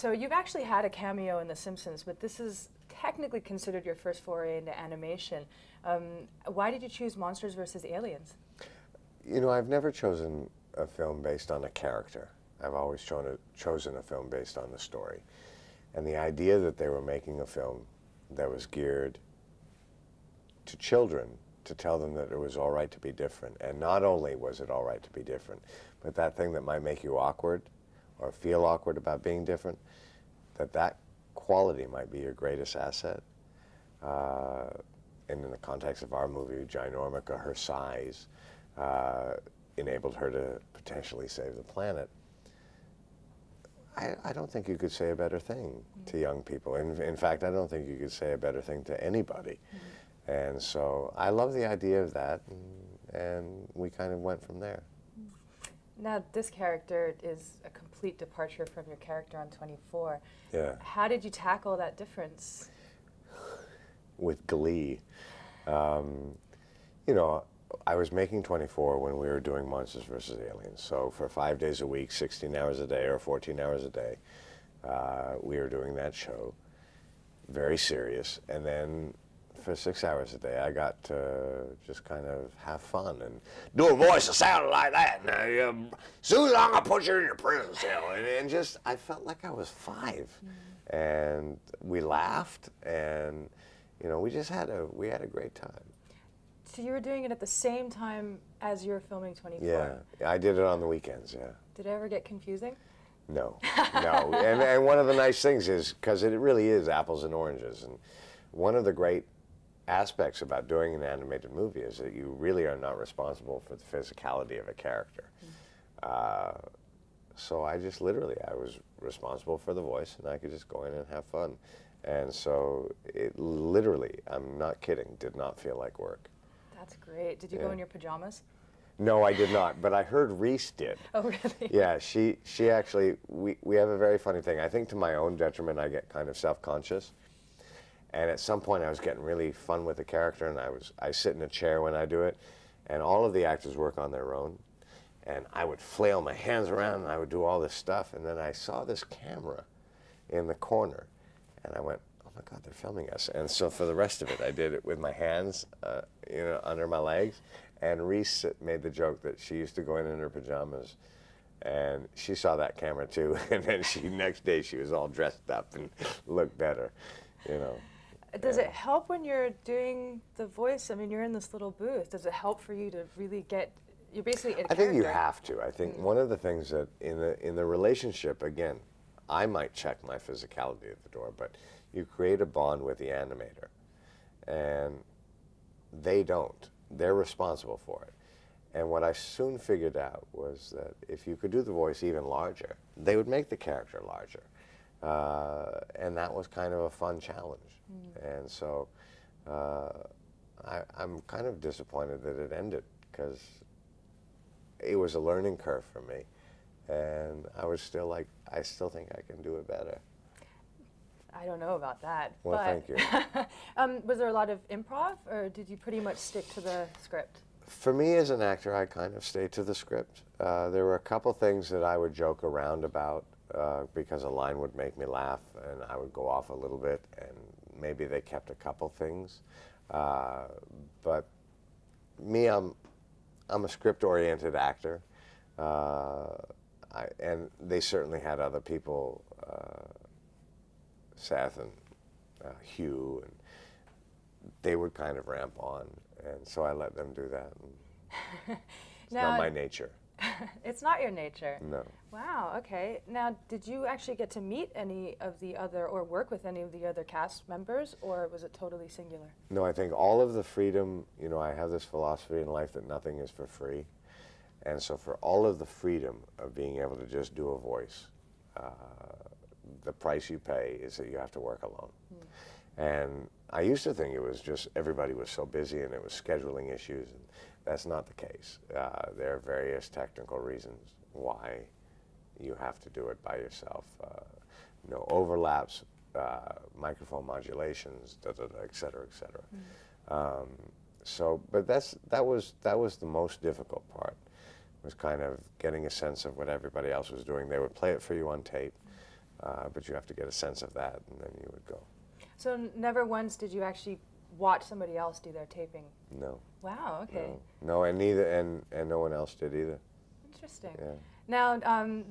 So you've actually had a cameo in The Simpsons, but this is technically considered your first foray into animation. Why did you choose Monsters vs. Aliens? You know, I've never chosen a film based on a character. I've always chosen a film based on the story. And the idea that they were making a film that was geared to children, to tell them that it was all right to be different. And not only was it all right to be different, but that thing that might make you awkward or feel awkward about being different, that quality might be your greatest asset. And in the context of our movie, Ginormica, her size enabled her to potentially save the planet. I don't think you could say a better thing to young people. In fact, I don't think you could say a better thing to anybody. And so I love the idea of that, and we kind of went from there. Now, this character is a complete departure from your character on 24. Yeah. How did you tackle that difference? With glee. You know, I was making 24 when we were doing Monsters vs. Aliens. So for 5 days a week, 16 hours a day or 14 hours a day, we were doing that show. Very serious. And then for 6 hours a day, I got to just kind of have fun and do a voice that sounded like that. Susan, I'm going to put you in your prison cell. And just, I felt like I was 5. And we laughed, and, you know, we had a great time. So you were doing it at the same time as you were filming 24? Yeah, I did it on the weekends, yeah. Did it ever get confusing? No, no. And one of the nice things is, because it really is apples and oranges, and one of the great aspects about doing an animated movie is that you really are not responsible for the physicality of a character. So I just literally, I was responsible for the voice, and I could just go in and have fun. And so it literally, I'm not kidding, did not feel like work. That's great. Did you go in your pajamas? No, I did not, but I heard Reese did. Oh, really? Yeah, she actually, we have a very funny thing. I think to my own detriment, I get kind of self-conscious. And at some point I was getting really fun with the character, and I sit in a chair when I do it, and all of the actors work on their own. And I would flail my hands around, and I would do all this stuff, and then I saw this camera in the corner, and I went, oh my God, they're filming us. And so for the rest of it, I did it with my hands, you know, under my legs. And Reese made the joke that she used to go in her pajamas, and she saw that camera too. And then next day she was all dressed up and looked better, you know. Does it help when you're doing the voice? I mean, you're in this little booth. Does it help for you to really get, you're basically in a character? I think you have to. I think one of the things that in the relationship, again, I might check my physicality at the door, but you create a bond with the animator, and they don't. They're responsible for it. And what I soon figured out was that if you could do the voice even larger, they would make the character larger. And that was kind of a fun challenge. And so I'm kind of disappointed that it ended, because it was a learning curve for me. And I was still like, I still think I can do it better. I don't know about that. Well, but thank you. Was there a lot of improv, or did you pretty much stick to the script? For me as an actor, I kind of stayed to the script. There were a couple things that I would joke around about because a line would make me laugh, and I would go off a little bit, and maybe they kept a couple things. But me, I'm a script-oriented actor, and they certainly had other people, Seth and Hugh, and they would kind of ramp on, and so I let them do that. It's not my nature. It's not your nature? No. Wow, okay. Now, did you actually get to meet any of the other, or work with any of the other cast members, or was it totally singular? No, I think all of the freedom, you know, I have this philosophy in life that nothing is for free. And so for all of the freedom of being able to just do a voice, the price you pay is that you have to work alone. And I used to think it was just everybody was so busy and it was scheduling issues, and that's not the case. There are various technical reasons why you have to do it by yourself. No overlaps, microphone modulations, et cetera, et cetera. But that was the most difficult part, was kind of getting a sense of what everybody else was doing. They would play it for you on tape. but you have to get a sense of that, and then you would go. So never once did you actually watch somebody else do their taping? No. Wow, okay. No, and neither, and no one else did either. Interesting. Yeah. Now,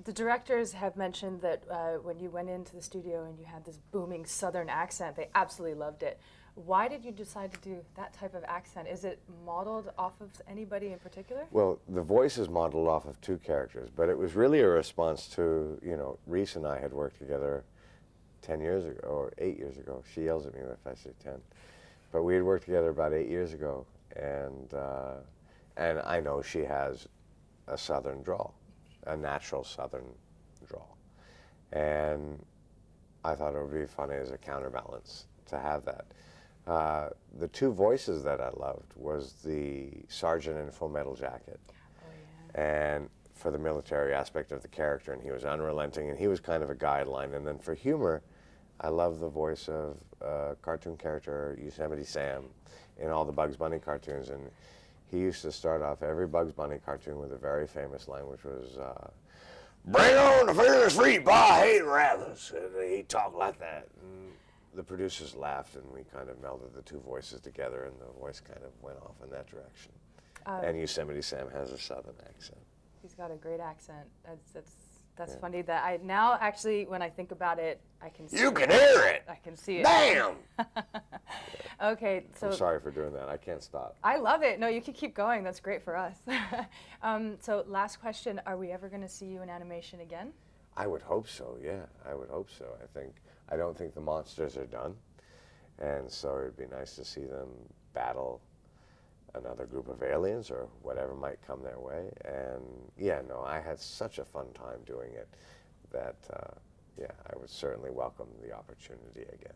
the directors have mentioned that when you went into the studio and you had this booming Southern accent, they absolutely loved it. Why did you decide to do that type of accent? Is it modeled off of anybody in particular? Well, the voice is modeled off of two characters, but it was really a response to, you know, Reese and I had worked together 10 years ago, or 8 years ago. She yells at me if I say 10. But we had worked together about 8 years ago, and I know she has a Southern drawl, a natural Southern drawl. And I thought it would be funny as a counterbalance to have that. The two voices that I loved was the sergeant in Full Metal Jacket. Oh, yeah. And for the military aspect of the character, and he was unrelenting, and he was kind of a guideline. And then for humor, I love the voice of a cartoon character, Yosemite Sam, in all the Bugs Bunny cartoons. And he used to start off every Bugs Bunny cartoon with a very famous line, which was, "Bring on the fearless free, boy, I hate rabbits." And he talked like that. And the producers laughed, and we kind of melded the two voices together, and the voice kind of went off in that direction. And Yosemite Sam has a Southern accent. He's got a great accent. That's funny that I now actually, when I think about it, I can see You can hear it! I can see it. Damn! Okay, so I'm sorry for doing that. I can't stop. I love it. No, you can keep going. That's great for us. So last question, are we ever going to see you in animation again? I would hope so, yeah. I would hope so. I don't think the monsters are done. And so it'd be nice to see them battle another group of aliens or whatever might come their way. And yeah, no, I had such a fun time doing it that, yeah, I would certainly welcome the opportunity again.